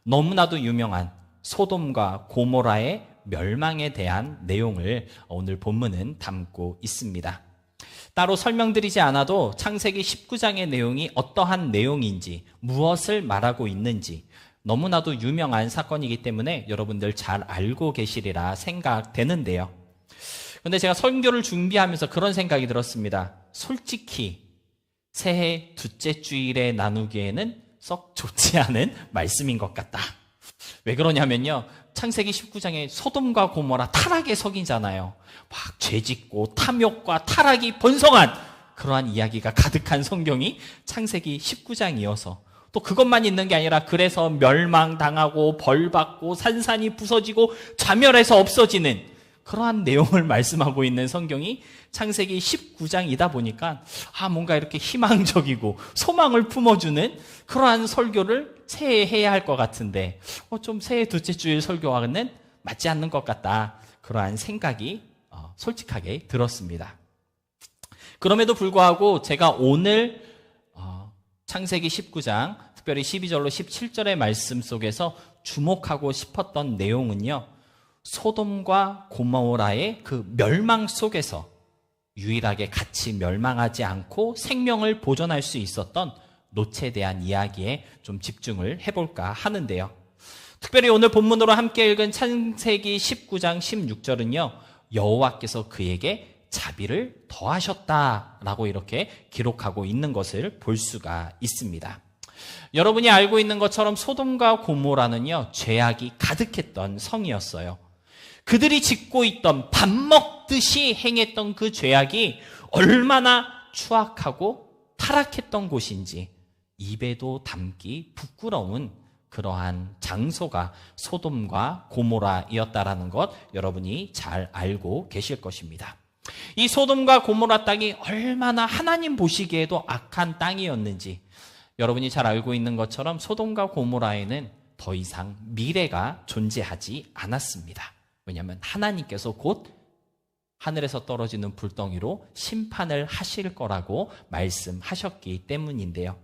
너무나도 유명한 소돔과 고모라의 멸망에 대한 내용을 오늘 본문은 담고 있습니다. 따로 설명드리지 않아도 창세기 19장의 내용이 어떠한 내용인지, 무엇을 말하고 있는지 너무나도 유명한 사건이기 때문에 여러분들 잘 알고 계시리라 생각되는데요. 그런데 제가 설교를 준비하면서 그런 생각이 들었습니다. 솔직히 새해 둘째 주일에 나누기에는 썩 좋지 않은 말씀인 것 같다. 왜 그러냐면요, 창세기 19장에 소돔과 고모라 타락의 석이잖아요. 막 죄짓고 탐욕과 타락이 번성한 그러한 이야기가 가득한 성경이 창세기 19장이어서, 또 그것만 있는 게 아니라 그래서 멸망당하고 벌받고 산산이 부서지고 자멸해서 없어지는 그러한 내용을 말씀하고 있는 성경이 창세기 19장이다 보니까 뭔가 이렇게 희망적이고 소망을 품어주는 그러한 설교를 새해에 해야 할 것 같은데 좀 새해 둘째 주일 설교와는 맞지 않는 것 같다, 그러한 생각이 솔직하게 들었습니다. 그럼에도 불구하고 제가 오늘 창세기 19장 특별히 12절로 17절의 말씀 속에서 주목하고 싶었던 내용은요, 소돔과 고모라의 그 멸망 속에서 유일하게 같이 멸망하지 않고 생명을 보존할 수 있었던 롯에 대한 이야기에 좀 집중을 해볼까 하는데요. 특별히 오늘 본문으로 함께 읽은 창세기 19장 16절은요, 여호와께서 그에게 자비를 더하셨다라고 이렇게 기록하고 있는 것을 볼 수가 있습니다. 여러분이 알고 있는 것처럼 소돔과 고모라는요, 죄악이 가득했던 성이었어요. 그들이 짓고 있던 밥 먹듯이 행했던 그 죄악이 얼마나 추악하고 타락했던 곳인지 입에도 담기 부끄러운 그러한 장소가 소돔과 고모라이었다라는 것 여러분이 잘 알고 계실 것입니다. 이 소돔과 고모라 땅이 얼마나 하나님 보시기에도 악한 땅이었는지 여러분이 잘 알고 있는 것처럼 소돔과 고모라에는 더 이상 미래가 존재하지 않았습니다. 왜냐하면 하나님께서 곧 하늘에서 떨어지는 불덩이로 심판을 하실 거라고 말씀하셨기 때문인데요.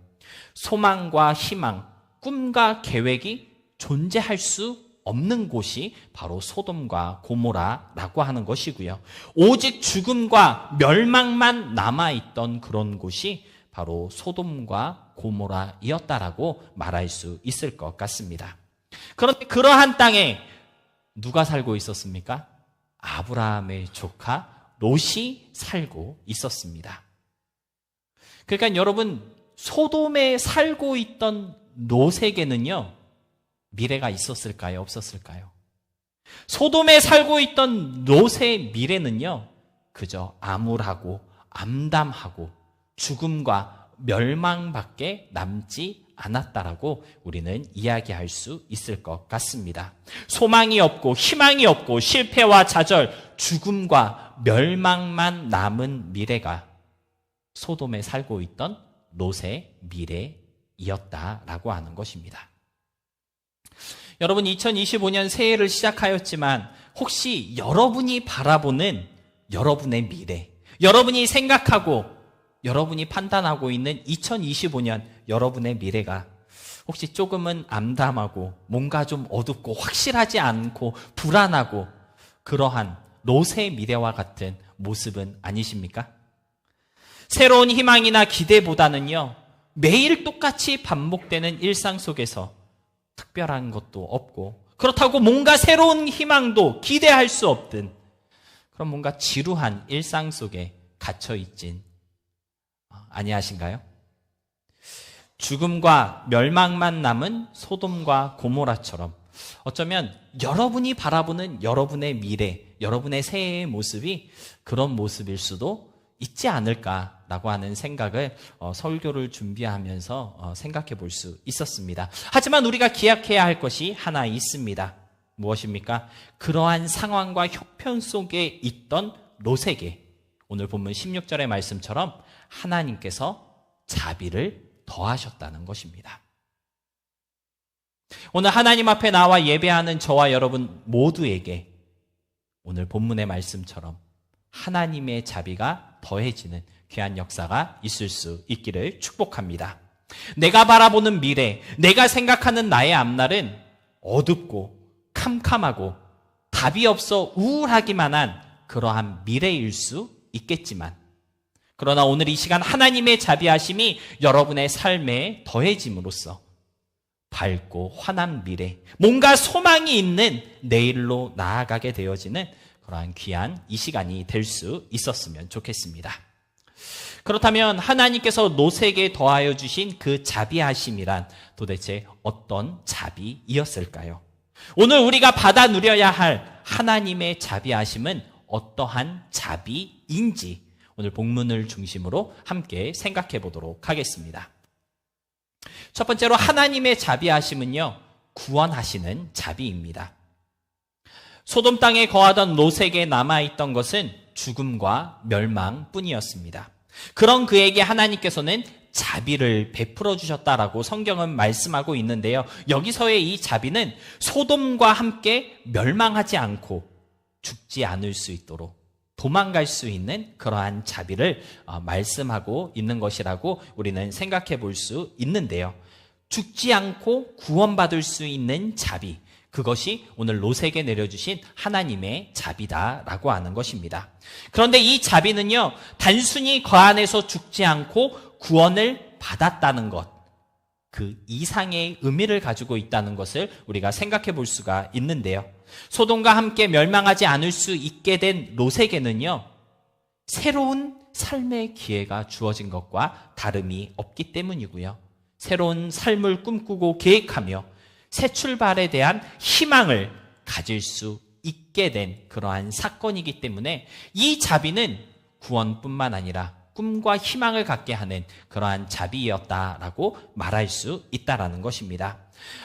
소망과 희망, 꿈과 계획이 존재할 수 없는 곳이 바로 소돔과 고모라라고 하는 것이고요. 오직 죽음과 멸망만 남아있던 그런 곳이 바로 소돔과 고모라이었다라고 말할 수 있을 것 같습니다. 그런데 그러한 땅에 누가 살고 있었습니까? 아브라함의 조카 롯이 살고 있었습니다. 그러니까 여러분, 소돔에 살고 있던 롯에게는요, 미래가 있었을까요? 없었을까요? 소돔에 살고 있던 롯의 미래는요, 그저 암울하고 암담하고 죽음과 멸망밖에 남지 않았다라고 우리는 이야기할 수 있을 것 같습니다. 소망이 없고 희망이 없고 실패와 좌절, 죽음과 멸망만 남은 미래가 소돔에 살고 있던 롯의 미래이었다라고 하는 것입니다. 여러분, 2025년 새해를 시작하였지만 혹시 여러분이 바라보는 여러분의 미래, 여러분이 생각하고 여러분이 판단하고 있는 2025년 여러분의 미래가 혹시 조금은 암담하고 뭔가 좀 어둡고 확실하지 않고 불안하고 그러한 롯의 미래와 같은 모습은 아니십니까? 새로운 희망이나 기대보다는요, 매일 똑같이 반복되는 일상 속에서 특별한 것도 없고 그렇다고 뭔가 새로운 희망도 기대할 수 없든 그런 뭔가 지루한 일상 속에 갇혀있진 아니하신가요? 죽음과 멸망만 남은 소돔과 고모라처럼 어쩌면 여러분이 바라보는 여러분의 미래, 여러분의 새해의 모습이 그런 모습일 수도 있지 않을까라고 하는 생각을 설교를 준비하면서 생각해 볼 수 있었습니다. 하지만 우리가 기억해야 할 것이 하나 있습니다. 무엇입니까? 그러한 상황과 형편 속에 있던 롯에게 오늘 본문 16절의 말씀처럼 하나님께서 자비를 더하셨다는 것입니다. 오늘 하나님 앞에 나와 예배하는 저와 여러분 모두에게 오늘 본문의 말씀처럼 하나님의 자비가 더해지는 귀한 역사가 있을 수 있기를 축복합니다. 내가 바라보는 미래, 내가 생각하는 나의 앞날은 어둡고 캄캄하고 답이 없어 우울하기만 한 그러한 미래일 수 있겠지만, 그러나 오늘 이 시간 하나님의 자비하심이 여러분의 삶에 더해짐으로써 밝고 환한 미래, 뭔가 소망이 있는 내일로 나아가게 되어지는 그러한 귀한 이 시간이 될 수 있었으면 좋겠습니다. 그렇다면 하나님께서 롯에게 더하여 주신 그 자비하심이란 도대체 어떤 자비이었을까요? 오늘 우리가 받아 누려야 할 하나님의 자비하심은 어떠한 자비인지 오늘 본문을 중심으로 함께 생각해 보도록 하겠습니다. 첫 번째로 하나님의 자비하심은요, 구원하시는 자비입니다. 소돔 땅에 거하던 롯에게 남아있던 것은 죽음과 멸망뿐이었습니다. 그런 그에게 하나님께서는 자비를 베풀어 주셨다라고 성경은 말씀하고 있는데요. 여기서의 이 자비는 소돔과 함께 멸망하지 않고 죽지 않을 수 있도록 도망갈 수 있는 그러한 자비를 말씀하고 있는 것이라고 우리는 생각해 볼 수 있는데요. 죽지 않고 구원받을 수 있는 자비, 그것이 오늘 롯에게 내려주신 하나님의 자비다라고 하는 것입니다. 그런데 이 자비는요, 단순히 그 안에서 죽지 않고 구원을 받았다는 것, 그 이상의 의미를 가지고 있다는 것을 우리가 생각해 볼 수가 있는데요. 소돔과 함께 멸망하지 않을 수 있게 된 롯에게는요, 새로운 삶의 기회가 주어진 것과 다름이 없기 때문이고요. 새로운 삶을 꿈꾸고 계획하며 새 출발에 대한 희망을 가질 수 있게 된 그러한 사건이기 때문에 이 자비는 구원뿐만 아니라 꿈과 희망을 갖게 하는 그러한 자비였다라고 말할 수 있다라는 것입니다.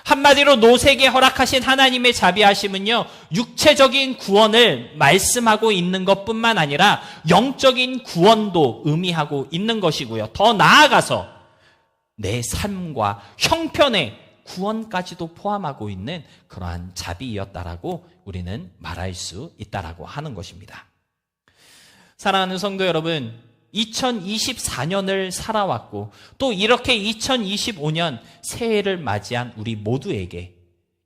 한마디로 롯에게 허락하신 하나님의 자비하심은요, 육체적인 구원을 말씀하고 있는 것뿐만 아니라 영적인 구원도 의미하고 있는 것이고요. 더 나아가서 내 삶과 형편의 구원까지도 포함하고 있는 그러한 자비였다라고 우리는 말할 수 있다라고 하는 것입니다. 사랑하는 성도 여러분, 2024년을 살아왔고 또 이렇게 2025년 새해를 맞이한 우리 모두에게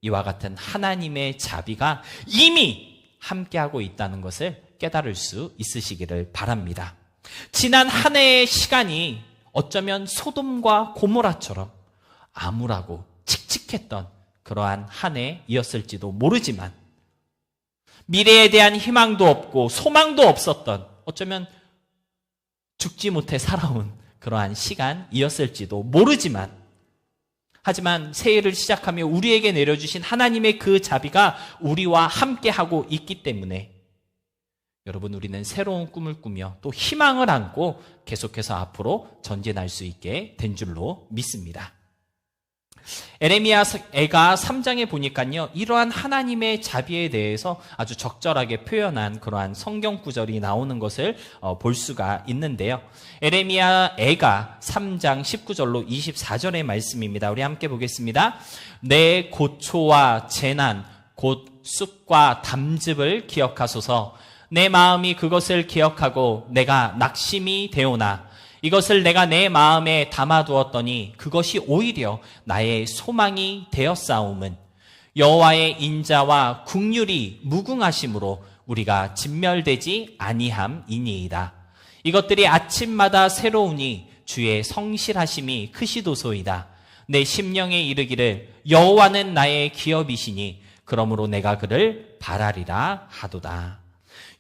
이와 같은 하나님의 자비가 이미 함께하고 있다는 것을 깨달을 수 있으시기를 바랍니다. 지난 한 해의 시간이 어쩌면 소돔과 고모라처럼 암울하고 칙칙했던 그러한 한 해이었을지도 모르지만, 미래에 대한 희망도 없고 소망도 없었던, 어쩌면 죽지 못해 살아온 그러한 시간이었을지도 모르지만, 하지만 새해를 시작하며 우리에게 내려주신 하나님의 그 자비가 우리와 함께하고 있기 때문에 여러분, 우리는 새로운 꿈을 꾸며 또 희망을 안고 계속해서 앞으로 전진할 수 있게 된 줄로 믿습니다. 에레미야가 3장에 보니까요, 이러한 하나님의 자비에 대해서 아주 적절하게 표현한 그러한 성경 구절이 나오는 것을 볼 수가 있는데요. 에레미야가 3장 19절로 24절의 말씀입니다. 우리 함께 보겠습니다. 내 고초와 재난, 곧 쑥과 담즙을 기억하소서. 내 마음이 그것을 기억하고 내가 낙심이 되오나 이것을 내가 내 마음에 담아두었더니 그것이 오히려 나의 소망이 되었사옴은 여호와의 인자와 긍휼이 무궁하심으로 우리가 진멸되지 아니함이니이다. 이것들이 아침마다 새로우니 주의 성실하심이 크시도소이다. 내 심령에 이르기를 여호와는 나의 기업이시니 그러므로 내가 그를 바라리라 하도다.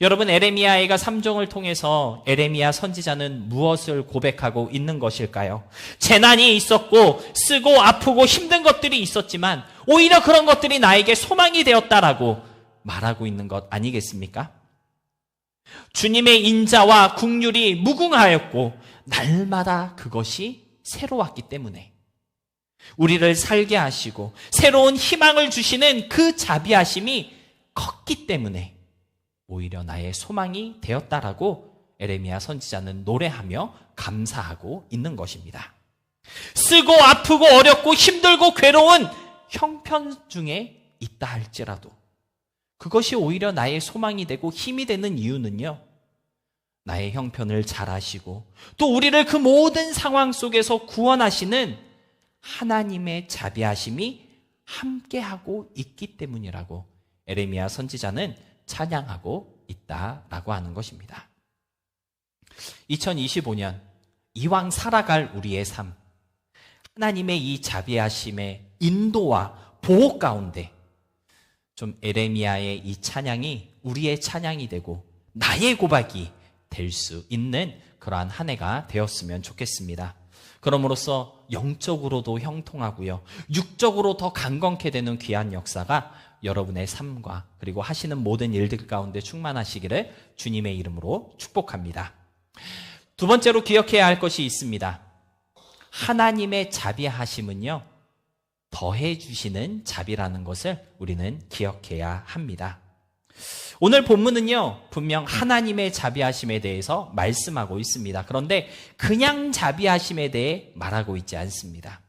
여러분, 에레미야가 3장을 통해서 에레미야 선지자는 무엇을 고백하고 있는 것일까요? 재난이 있었고 쓰고 아프고 힘든 것들이 있었지만 오히려 그런 것들이 나에게 소망이 되었다라고 말하고 있는 것 아니겠습니까? 주님의 인자와 긍휼이 무궁하였고 날마다 그것이 새로웠기 때문에 우리를 살게 하시고 새로운 희망을 주시는 그 자비하심이 컸기 때문에 오히려 나의 소망이 되었다라고 에레미야 선지자는 노래하며 감사하고 있는 것입니다. 쓰고 아프고 어렵고 힘들고 괴로운 형편 중에 있다 할지라도 그것이 오히려 나의 소망이 되고 힘이 되는 이유는요, 나의 형편을 잘 아시고 또 우리를 그 모든 상황 속에서 구원하시는 하나님의 자비하심이 함께하고 있기 때문이라고 에레미야 선지자는 찬양하고 있다라고 하는 것입니다. 2025년 이왕 살아갈 우리의 삶, 하나님의 이 자비하심의 인도와 보호 가운데 좀 에레미야의 이 찬양이 우리의 찬양이 되고 나의 고백이 될 수 있는 그러한 한 해가 되었으면 좋겠습니다. 그럼으로써 영적으로도 형통하고요, 육적으로 더 강건케 되는 귀한 역사가 여러분의 삶과 그리고 하시는 모든 일들 가운데 충만하시기를 주님의 이름으로 축복합니다. 두 번째로 기억해야 할 것이 있습니다. 하나님의 자비하심은요, 더해주시는 자비라는 것을 우리는 기억해야 합니다. 오늘 본문은요, 분명 하나님의 자비하심에 대해서 말씀하고 있습니다. 그런데 그냥 자비하심에 대해 말하고 있지 않습니다.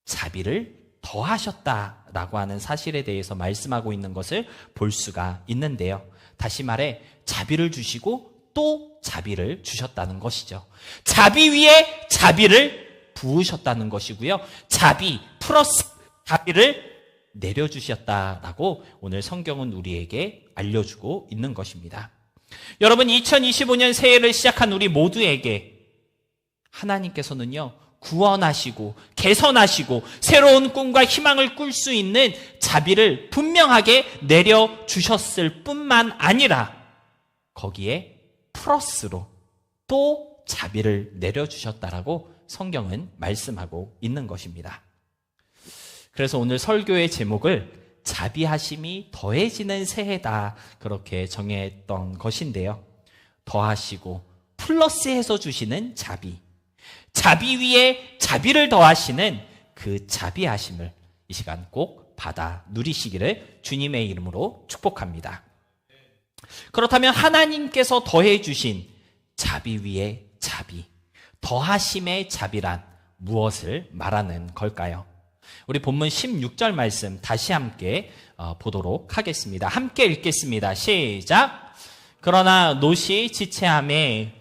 자비를 더하셨다라고 하는 사실에 대해서 말씀하고 있는 것을 볼 수가 있는데요. 다시 말해 자비를 주시고 또 자비를 주셨다는 것이죠. 자비 위에 자비를 부으셨다는 것이고요, 자비 플러스 자비를 내려주셨다라고 오늘 성경은 우리에게 알려주고 있는 것입니다. 여러분, 2025년 새해를 시작한 우리 모두에게 하나님께서는요, 구원하시고 개선하시고 새로운 꿈과 희망을 꿀 수 있는 자비를 분명하게 내려주셨을 뿐만 아니라 거기에 플러스로 또 자비를 내려주셨다라고 성경은 말씀하고 있는 것입니다. 그래서 오늘 설교의 제목을 자비하심이 더해지는 새해다 그렇게 정했던 것인데요. 더하시고 플러스해서 주시는 자비, 자비 위에 자비를 더하시는 그 자비하심을 이 시간 꼭 받아 누리시기를 주님의 이름으로 축복합니다. 그렇다면 하나님께서 더해 주신 자비 위에 자비, 더하심의 자비란 무엇을 말하는 걸까요? 우리 본문 16절 말씀 다시 함께 보도록 하겠습니다. 함께 읽겠습니다. 시작. 그러나 노시 지체함에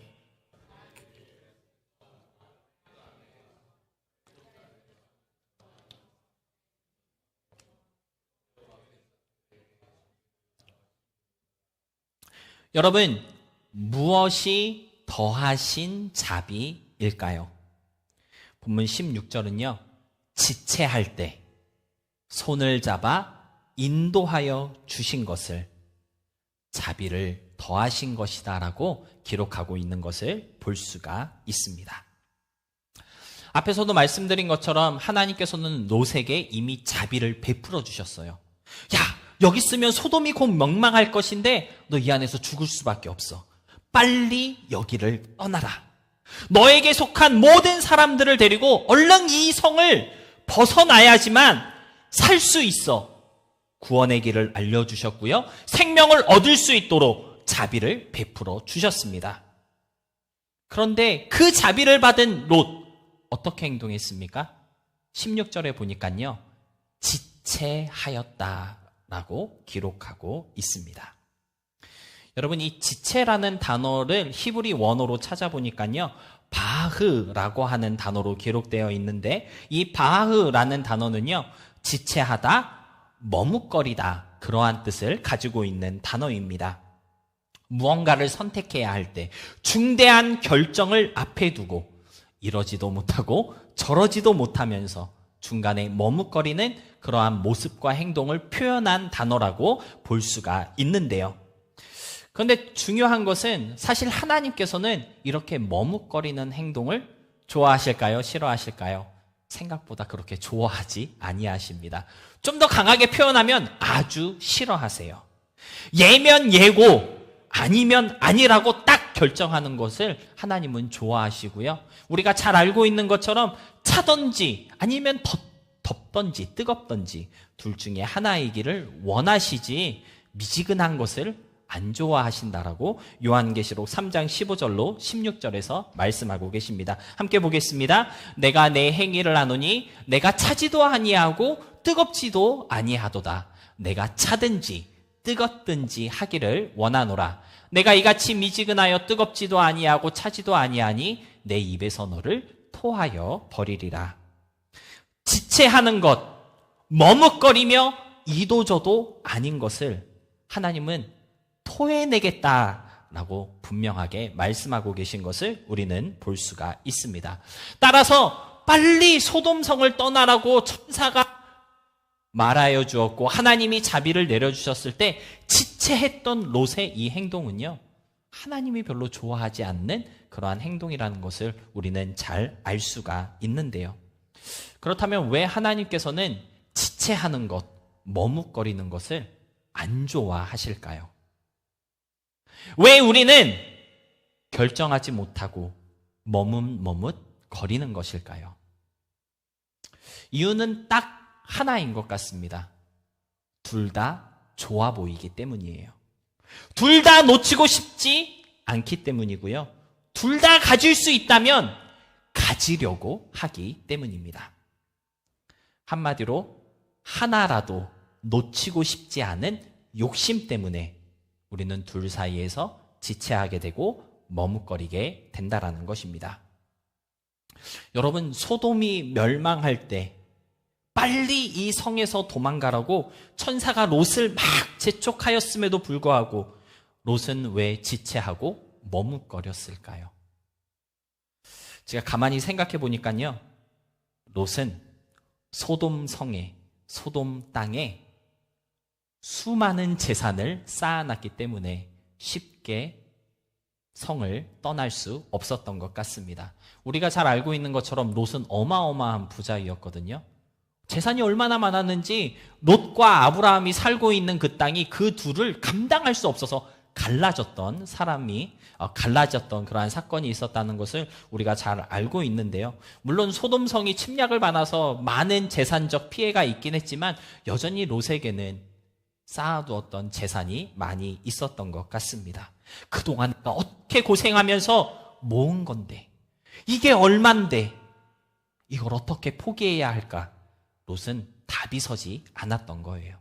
여러분, 무엇이 더하신 자비일까요? 본문 16절은요, 지체할 때 손을 잡아 인도하여 주신 것을 자비를 더하신 것이다라고 기록하고 있는 것을 볼 수가 있습니다. 앞에서도 말씀드린 것처럼 하나님께서는 롯에게 이미 자비를 베풀어 주셨어요. 야, 여기 있으면 소돔이 곧 멸망할 것인데 너 이 안에서 죽을 수밖에 없어. 빨리 여기를 떠나라. 너에게 속한 모든 사람들을 데리고 얼른 이 성을 벗어나야지만 살 수 있어. 구원의 길을 알려주셨고요, 생명을 얻을 수 있도록 자비를 베풀어 주셨습니다. 그런데 그 자비를 받은 롯 어떻게 행동했습니까? 16절에 보니까요, 지체하였다라고 기록하고 있습니다. 여러분, 이 지체라는 단어를 히브리 원어로 찾아보니까요, 바흐라고 하는 단어로 기록되어 있는데, 이 바흐라는 단어는요, 지체하다, 머뭇거리다, 그러한 뜻을 가지고 있는 단어입니다. 무언가를 선택해야 할 때 중대한 결정을 앞에 두고 이러지도 못하고 저러지도 못하면서 중간에 머뭇거리는 그러한 모습과 행동을 표현한 단어라고 볼 수가 있는데요. 그런데 중요한 것은 사실 하나님께서는 이렇게 머뭇거리는 행동을 좋아하실까요? 싫어하실까요? 생각보다 그렇게 좋아하지 아니하십니다. 좀 더 강하게 표현하면 아주 싫어하세요. 예면 예고, 아니면 아니라고 딱 결정하는 것을 하나님은 좋아하시고요, 우리가 잘 알고 있는 것처럼 차든지 아니면 덥던지 뜨겁던지 둘 중에 하나이기를 원하시지 미지근한 것을 안 좋아하신다라고 요한계시록 3장 15절로 16절에서 말씀하고 계십니다. 함께 보겠습니다. 내가 내 행위를 아노니 내가 차지도 아니하고 뜨겁지도 아니하도다. 내가 차든지 뜨겁든지 하기를 원하노라. 내가 이같이 미지근하여 뜨겁지도 아니하고 차지도 아니하니 내 입에서 너를 토하여 버리리라. 지체하는 것, 머뭇거리며 이도저도 아닌 것을 하나님은 토해내겠다라고 분명하게 말씀하고 계신 것을 우리는 볼 수가 있습니다. 따라서 빨리 소돔성을 떠나라고 천사가 말하여 주었고 하나님이 자비를 내려주셨을 때 지체했던 롯의 이 행동은요, 하나님이 별로 좋아하지 않는 그러한 행동이라는 것을 우리는 잘 알 수가 있는데요. 그렇다면 왜 하나님께서는 지체하는 것, 머뭇거리는 것을 안 좋아하실까요? 왜 우리는 결정하지 못하고 머뭇거리는 것일까요? 이유는 딱 하나인 것 같습니다. 둘 다 좋아 보이기 때문이에요. 둘 다 놓치고 싶지 않기 때문이고요. 둘 다 가질 수 있다면 가지려고 하기 때문입니다. 한마디로 하나라도 놓치고 싶지 않은 욕심 때문에 우리는 둘 사이에서 지체하게 되고 머뭇거리게 된다라는 것입니다. 여러분, 소돔이 멸망할 때 빨리 이 성에서 도망가라고 천사가 롯을 막 재촉하였음에도 불구하고 롯은 왜 지체하고 머뭇거렸을까요? 제가 가만히 생각해 보니까요, 롯은 소돔 성에, 소돔 땅에 수많은 재산을 쌓아놨기 때문에 쉽게 성을 떠날 수 없었던 것 같습니다. 우리가 잘 알고 있는 것처럼 롯은 어마어마한 부자이었거든요. 재산이 얼마나 많았는지 롯과 아브라함이 살고 있는 그 땅이 그 둘을 감당할 수 없어서 갈라졌던 그러한 사건이 있었다는 것을 우리가 잘 알고 있는데요. 물론 소돔성이 침략을 받아서 많은 재산적 피해가 있긴 했지만 여전히 롯에게는 쌓아두었던 재산이 많이 있었던 것 같습니다. 그동안 어떻게 고생하면서 모은 건데, 이게 얼만데 이걸 어떻게 포기해야 할까? 롯은 답이 서지 않았던 거예요.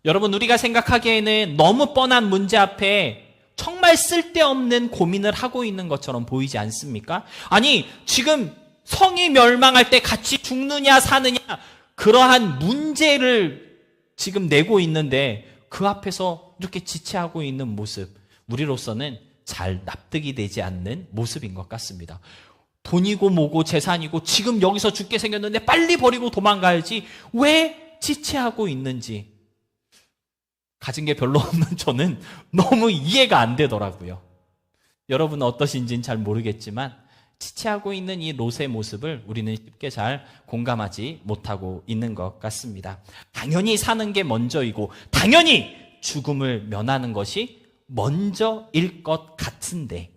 여러분, 우리가 생각하기에는 너무 뻔한 문제 앞에 정말 쓸데없는 고민을 하고 있는 것처럼 보이지 않습니까? 아니, 지금 성이 멸망할 때 같이 죽느냐 사느냐, 그러한 문제를 지금 내고 있는데 그 앞에서 이렇게 지체하고 있는 모습, 우리로서는 잘 납득이 되지 않는 모습인 것 같습니다. 돈이고 뭐고 재산이고 지금 여기서 죽게 생겼는데 빨리 버리고 도망가야지 왜 지체하고 있는지, 가진 게 별로 없는 저는 너무 이해가 안 되더라고요. 여러분은 어떠신지는 잘 모르겠지만 지체하고 있는 이 롯의 모습을 우리는 쉽게 잘 공감하지 못하고 있는 것 같습니다. 당연히 사는 게 먼저이고 당연히 죽음을 면하는 것이 먼저일 것 같은데,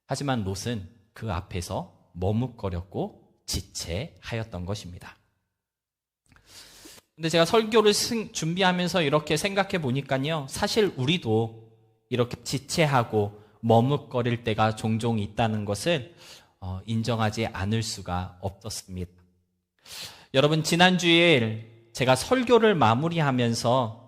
하지만 롯은 그 앞에서 머뭇거렸고 지체하였던 것입니다. 근데 제가 설교를 준비하면서 이렇게 생각해 보니까요, 사실 우리도 이렇게 지체하고 머뭇거릴 때가 종종 있다는 것을 인정하지 않을 수가 없었습니다. 여러분, 지난주에 제가 설교를 마무리하면서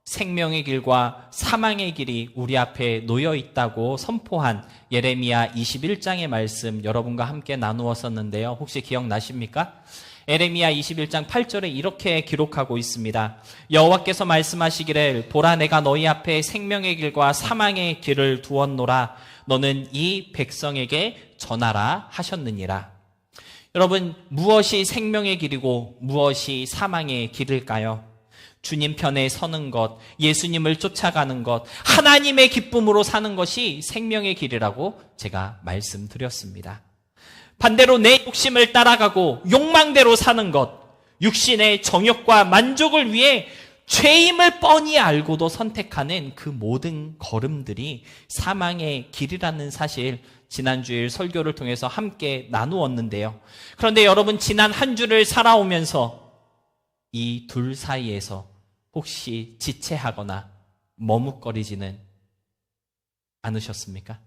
생명의 길과 사망의 길이 우리 앞에 놓여 있다고 선포한 예레미야 21장의 말씀 여러분과 함께 나누었었는데요. 혹시 기억나십니까? 예레미야 21장 8절에 이렇게 기록하고 있습니다. 여호와께서 말씀하시기를 보라, 내가 너희 앞에 생명의 길과 사망의 길을 두었노라. 너는 이 백성에게 전하라 하셨느니라. 여러분, 무엇이 생명의 길이고 무엇이 사망의 길일까요? 주님 편에 서는 것, 예수님을 쫓아가는 것, 하나님의 기쁨으로 사는 것이 생명의 길이라고 제가 말씀드렸습니다. 반대로 내 욕심을 따라가고 욕망대로 사는 것, 육신의 정욕과 만족을 위해 죄임을 뻔히 알고도 선택하는 그 모든 걸음들이 사망의 길이라는 사실, 지난주일 설교를 통해서 함께 나누었는데요. 그런데 여러분, 지난 한 주를 살아오면서 이 둘 사이에서 혹시 지체하거나 머뭇거리지는 않으셨습니까?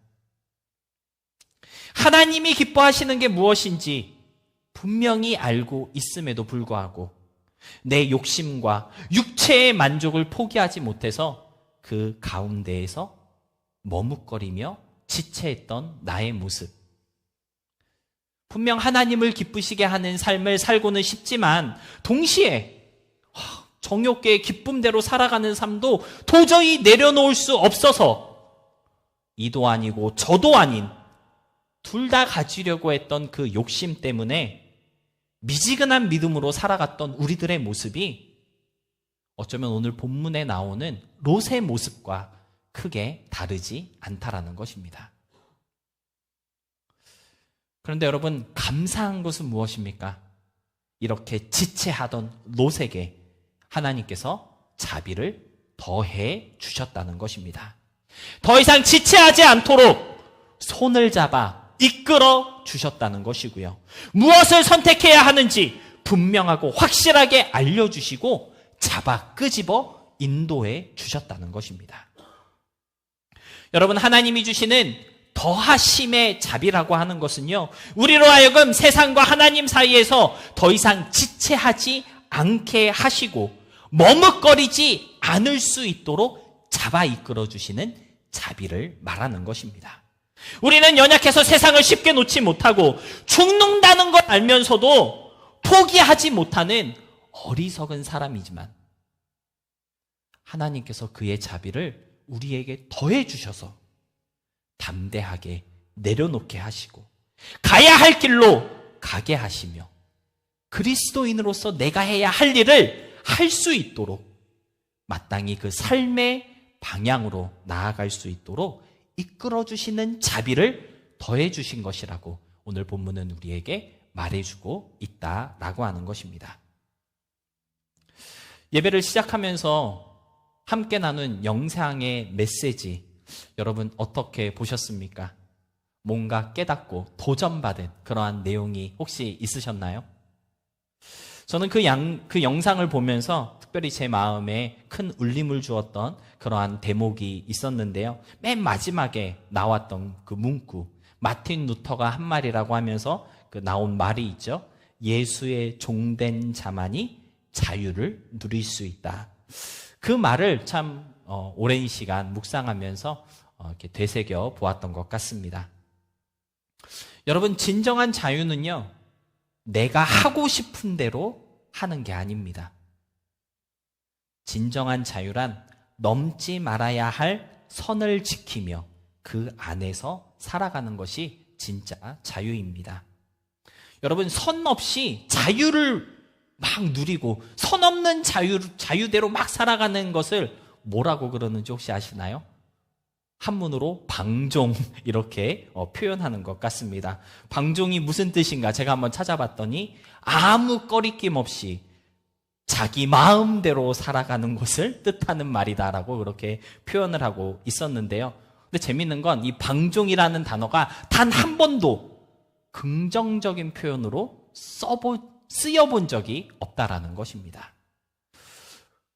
하나님이 기뻐하시는 게 무엇인지 분명히 알고 있음에도 불구하고 내 욕심과 육체의 만족을 포기하지 못해서 그 가운데에서 머뭇거리며 지체했던 나의 모습. 분명 하나님을 기쁘시게 하는 삶을 살고는 싶지만 동시에 정욕계의 기쁨대로 살아가는 삶도 도저히 내려놓을 수 없어서 이도 아니고 저도 아닌 둘 다 가지려고 했던 그 욕심 때문에 미지근한 믿음으로 살아갔던 우리들의 모습이 어쩌면 오늘 본문에 나오는 롯의 모습과 크게 다르지 않다라는 것입니다. 그런데 여러분, 감사한 것은 무엇입니까? 이렇게 지체하던 롯에게 하나님께서 자비를 더해 주셨다는 것입니다. 더 이상 지체하지 않도록 손을 잡아 이끌어 주셨다는 것이고요. 무엇을 선택해야 하는지 분명하고 확실하게 알려주시고 잡아 끄집어 인도해 주셨다는 것입니다. 여러분, 하나님이 주시는 더하심의 자비라고 하는 것은요, 우리로 하여금 세상과 하나님 사이에서 더 이상 지체하지 않게 하시고 머뭇거리지 않을 수 있도록 잡아 이끌어 주시는 자비를 말하는 것입니다. 우리는 연약해서 세상을 쉽게 놓지 못하고 죽는다는 걸 알면서도 포기하지 못하는 어리석은 사람이지만 하나님께서 그의 자비를 우리에게 더해 주셔서 담대하게 내려놓게 하시고 가야 할 길로 가게 하시며 그리스도인으로서 내가 해야 할 일을 할 수 있도록 마땅히 그 삶의 방향으로 나아갈 수 있도록 이끌어주시는 자비를 더해주신 것이라고 오늘 본문은 우리에게 말해주고 있다라고 하는 것입니다. 예배를 시작하면서 함께 나눈 영상의 메시지, 여러분 어떻게 보셨습니까? 뭔가 깨닫고 도전받은 그러한 내용이 혹시 있으셨나요? 저는 그 영상을 보면서 특별히 제 마음에 큰 울림을 주었던 그러한 대목이 있었는데요. 맨 마지막에 나왔던 그 문구, 마틴 루터가 한 말이라고 하면서 그 나온 말이 있죠. 예수의 종된 자만이 자유를 누릴 수 있다. 그 말을 참 오랜 시간 묵상하면서 이렇게 되새겨 보았던 것 같습니다. 여러분, 진정한 자유는요, 내가 하고 싶은 대로 하는 게 아닙니다. 진정한 자유란 넘지 말아야 할 선을 지키며 그 안에서 살아가는 것이 진짜 자유입니다. 여러분, 선 없이 자유를 막 누리고 선 없는 자유대로 막 살아가는 것을 뭐라고 그러는지 혹시 아시나요? 한문으로 방종, 이렇게 표현하는 것 같습니다. 방종이 무슨 뜻인가 제가 한번 찾아봤더니 아무 꺼리낌 없이 자기 마음대로 살아가는 것을 뜻하는 말이다라고 그렇게 표현을 하고 있었는데요. 근데 재밌는 건 이 방종이라는 단어가 단 한 번도 긍정적인 표현으로 쓰여본 적이 없다라는 것입니다.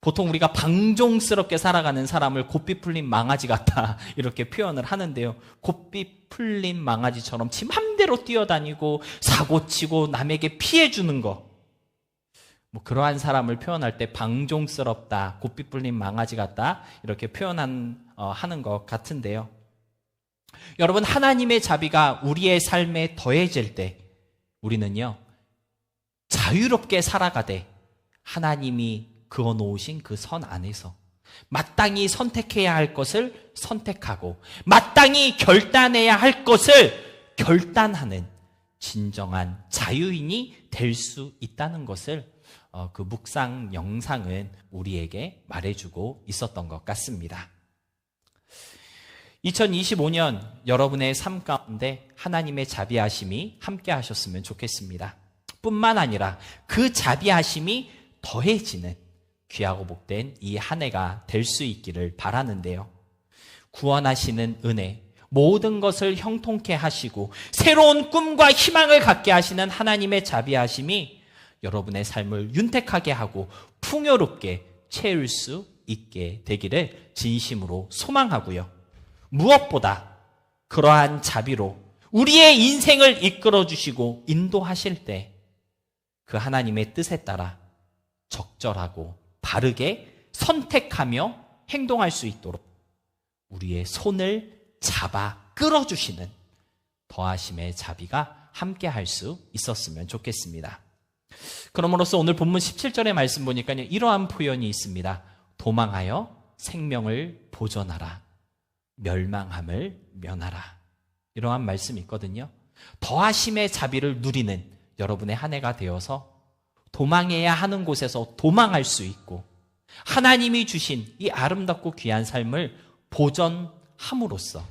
보통 우리가 방종스럽게 살아가는 사람을 고삐 풀린 망아지 같다 이렇게 표현을 하는데요. 고삐 풀린 망아지처럼 지 맘대로 뛰어다니고 사고치고 남에게 피해주는 거, 그러한 사람을 표현할 때 방종스럽다, 고삐 풀린 망아지 같다 이렇게 하는 것 같은데요. 여러분, 하나님의 자비가 우리의 삶에 더해질 때 우리는요, 자유롭게 살아가되 하나님이 그어놓으신 그 선 안에서 마땅히 선택해야 할 것을 선택하고 마땅히 결단해야 할 것을 결단하는 진정한 자유인이 될 수 있다는 것을 그 묵상 영상은 우리에게 말해주고 있었던 것 같습니다. 2025년 여러분의 삶 가운데 하나님의 자비하심이 함께 하셨으면 좋겠습니다. 뿐만 아니라 그 자비하심이 더해지는 귀하고 복된 이 한 해가 될 수 있기를 바라는데요. 구원하시는 은혜, 모든 것을 형통케 하시고 새로운 꿈과 희망을 갖게 하시는 하나님의 자비하심이 여러분의 삶을 윤택하게 하고 풍요롭게 채울 수 있게 되기를 진심으로 소망하고요. 무엇보다 그러한 자비로 우리의 인생을 이끌어 주시고 인도하실 때 그 하나님의 뜻에 따라 적절하고 바르게 선택하며 행동할 수 있도록 우리의 손을 잡아 끌어주시는 더하심의 자비가 함께 할 수 있었으면 좋겠습니다. 그럼으로써 오늘 본문 17절의 말씀 보니까요, 이러한 표현이 있습니다. 도망하여 생명을 보존하라. 멸망함을 면하라. 이러한 말씀이 있거든요. 더하심의 자비를 누리는 여러분의 한 해가 되어서 도망해야 하는 곳에서 도망할 수 있고 하나님이 주신 이 아름답고 귀한 삶을 보존함으로써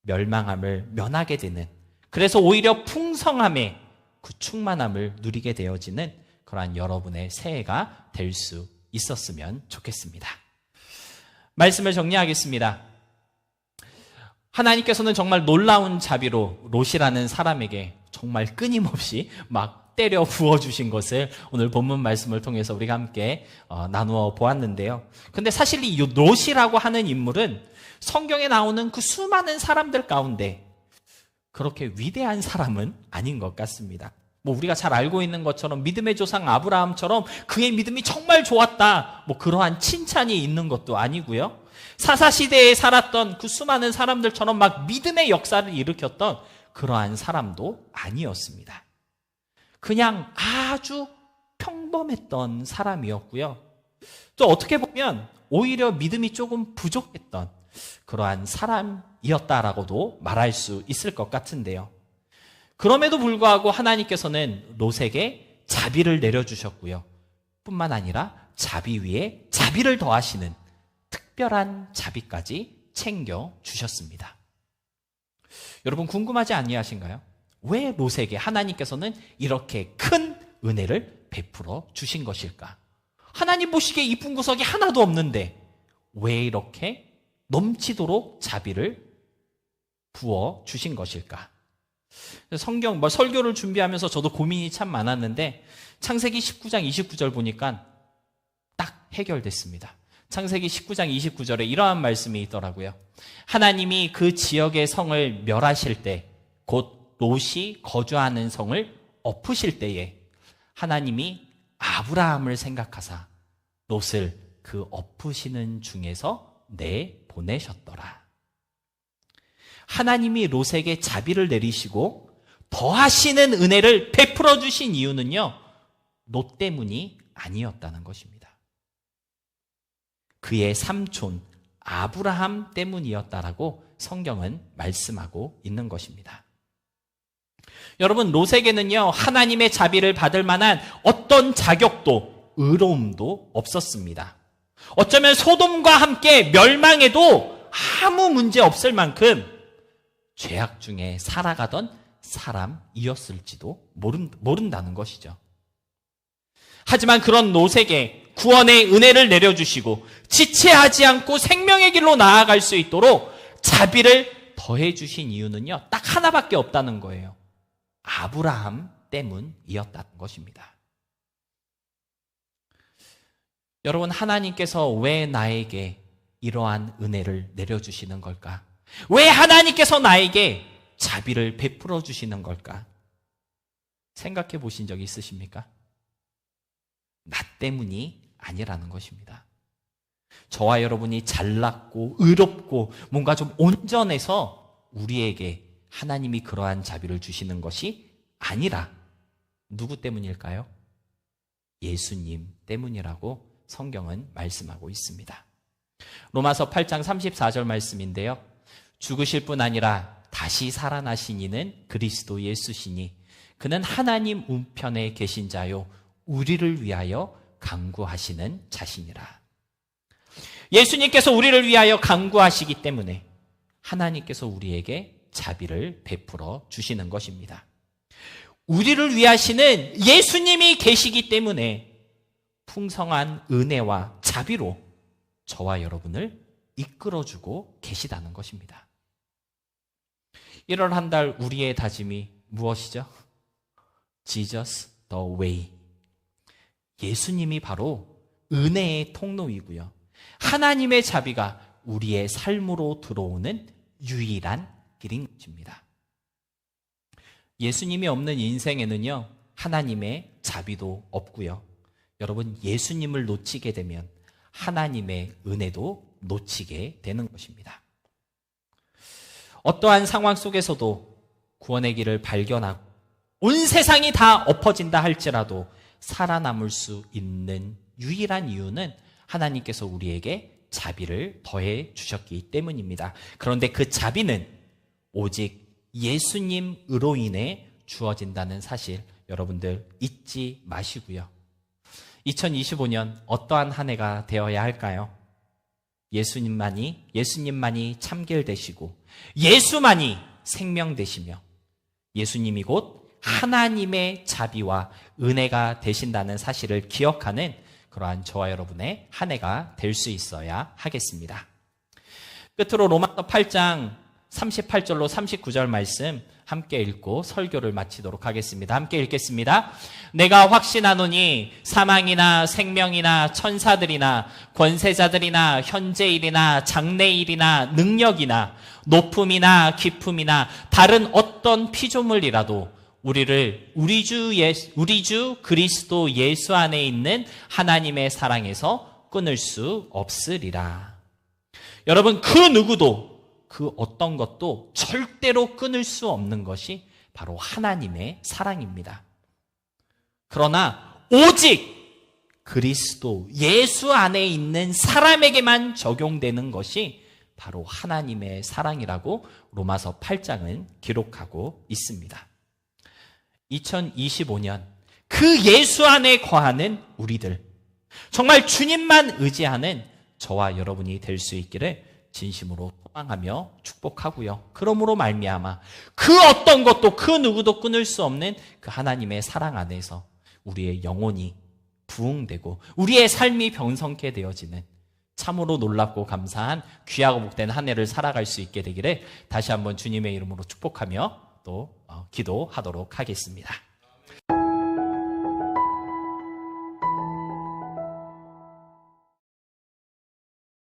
멸망함을 면하게 되는, 그래서 오히려 풍성함의 그 충만함을 누리게 되어지는 그러한 여러분의 새해가 될 수 있었으면 좋겠습니다. 말씀을 정리하겠습니다. 하나님께서는 정말 놀라운 자비로 롯이라는 사람에게 정말 끊임없이 막 때려 부어주신 것을 오늘 본문 말씀을 통해서 우리가 함께 나누어 보았는데요. 근데 사실 이 롯이라고 하는 인물은 성경에 나오는 그 수많은 사람들 가운데 그렇게 위대한 사람은 아닌 것 같습니다. 뭐 우리가 잘 알고 있는 것처럼 믿음의 조상 아브라함처럼 그의 믿음이 정말 좋았다, 뭐 그러한 칭찬이 있는 것도 아니고요. 사사시대에 살았던 그 수많은 사람들처럼 막 믿음의 역사를 일으켰던 그러한 사람도 아니었습니다. 그냥 아주 평범했던 사람이었고요. 또 어떻게 보면 오히려 믿음이 조금 부족했던 그러한 사람이었다라고도 말할 수 있을 것 같은데요. 그럼에도 불구하고 하나님께서는 롯에게 자비를 내려주셨고요. 뿐만 아니라 자비 위에 자비를 더하시는 특별한 자비까지 챙겨주셨습니다. 여러분 궁금하지 아니하신가요? 왜 롯에게 하나님께서는 이렇게 큰 은혜를 베풀어 주신 것일까? 하나님 보시기에 이쁜 구석이 하나도 없는데 왜 이렇게 넘치도록 자비를 부어 주신 것일까? 성경 설교를 준비하면서 저도 고민이 참 많았는데 창세기 19장 29절 보니까 딱 해결됐습니다. 창세기 19장 29절에 이러한 말씀이 있더라고요. 하나님이 그 지역의 성을 멸하실 때, 곧 롯이 거주하는 성을 엎으실 때에 하나님이 아브라함을 생각하사 롯을 그 엎으시는 중에서 내보내셨더라. 하나님이 롯에게 자비를 내리시고 더하시는 은혜를 베풀어 주신 이유는요, 롯 때문이 아니었다는 것입니다. 그의 삼촌 아브라함 때문이었다라고 성경은 말씀하고 있는 것입니다. 여러분, 롯에게는요, 하나님의 자비를 받을 만한 어떤 자격도 의로움도 없었습니다. 어쩌면 소돔과 함께 멸망해도 아무 문제 없을 만큼 죄악 중에 살아가던 사람이었을지도 모른다는 것이죠. 하지만 그런 롯에게 구원의 은혜를 내려주시고 지체하지 않고 생명의 길로 나아갈 수 있도록 자비를 더해주신 이유는요, 딱 하나밖에 없다는 거예요. 아브라함 때문이었다는 것입니다. 여러분, 하나님께서 왜 나에게 이러한 은혜를 내려주시는 걸까? 왜 하나님께서 나에게 자비를 베풀어 주시는 걸까? 생각해 보신 적 있으십니까? 나 때문이 아니라는 것입니다. 저와 여러분이 잘났고 의롭고 뭔가 좀 온전해서 우리에게 하나님이 그러한 자비를 주시는 것이 아니라 누구 때문일까요? 예수님 때문이라고 성경은 말씀하고 있습니다. 로마서 8장 34절 말씀인데요. 죽으실 뿐 아니라 다시 살아나신 이는 그리스도 예수시니 그는 하나님 우편에 계신 자요 우리를 위하여 간구하시는 자시니라. 예수님께서 우리를 위하여 간구하시기 때문에 하나님께서 우리에게 자비를 베풀어 주시는 것입니다. 우리를 위하시는 예수님이 계시기 때문에 풍성한 은혜와 자비로 저와 여러분을 이끌어주고 계시다는 것입니다. 1월 한 달 우리의 다짐이 무엇이죠? Jesus the way. 예수님이 바로 은혜의 통로이고요. 하나님의 자비가 우리의 삶으로 들어오는 유일한 길인 것입니다. 예수님이 없는 인생에는요, 하나님의 자비도 없고요. 여러분, 예수님을 놓치게 되면 하나님의 은혜도 놓치게 되는 것입니다. 어떠한 상황 속에서도 구원의 길을 발견하고 온 세상이 다 엎어진다 할지라도 살아남을 수 있는 유일한 이유는 하나님께서 우리에게 자비를 더해 주셨기 때문입니다. 그런데 그 자비는 오직 예수님으로 인해 주어진다는 사실 여러분들 잊지 마시고요. 2025년 어떠한 한 해가 되어야 할까요? 예수님만이 참길 되시고 예수만이 생명 되시며 예수님이 곧 하나님의 자비와 은혜가 되신다는 사실을 기억하는 그러한 저와 여러분의 한 해가 될 수 있어야 하겠습니다. 끝으로 로마서 8장 38절로 39절 말씀 함께 읽고 설교를 마치도록 하겠습니다. 함께 읽겠습니다. 내가 확신하노니 사망이나 생명이나 천사들이나 권세자들이나 현재일이나 장래일이나 능력이나 높음이나 깊음이나 다른 어떤 피조물이라도 우리 주 그리스도 예수 안에 있는 하나님의 사랑에서 끊을 수 없으리라. 여러분, 그 누구도 그 어떤 것도 절대로 끊을 수 없는 것이 바로 하나님의 사랑입니다. 그러나 오직 그리스도 예수 안에 있는 사람에게만 적용되는 것이 바로 하나님의 사랑이라고 로마서 8장은 기록하고 있습니다. 2025년 그 예수 안에 거하는 우리들, 정말 주님만 의지하는 저와 여러분이 될 수 있기를 진심으로 소망하며 축복하고요. 그러므로 말미암아 그 어떤 것도 그 누구도 끊을 수 없는 그 하나님의 사랑 안에서 우리의 영혼이 부흥되고 우리의 삶이 병성케 되어지는 참으로 놀랍고 감사한 귀하고 복된 한 해를 살아갈 수 있게 되기를 다시 한번 주님의 이름으로 축복하며 또 기도하도록 하겠습니다.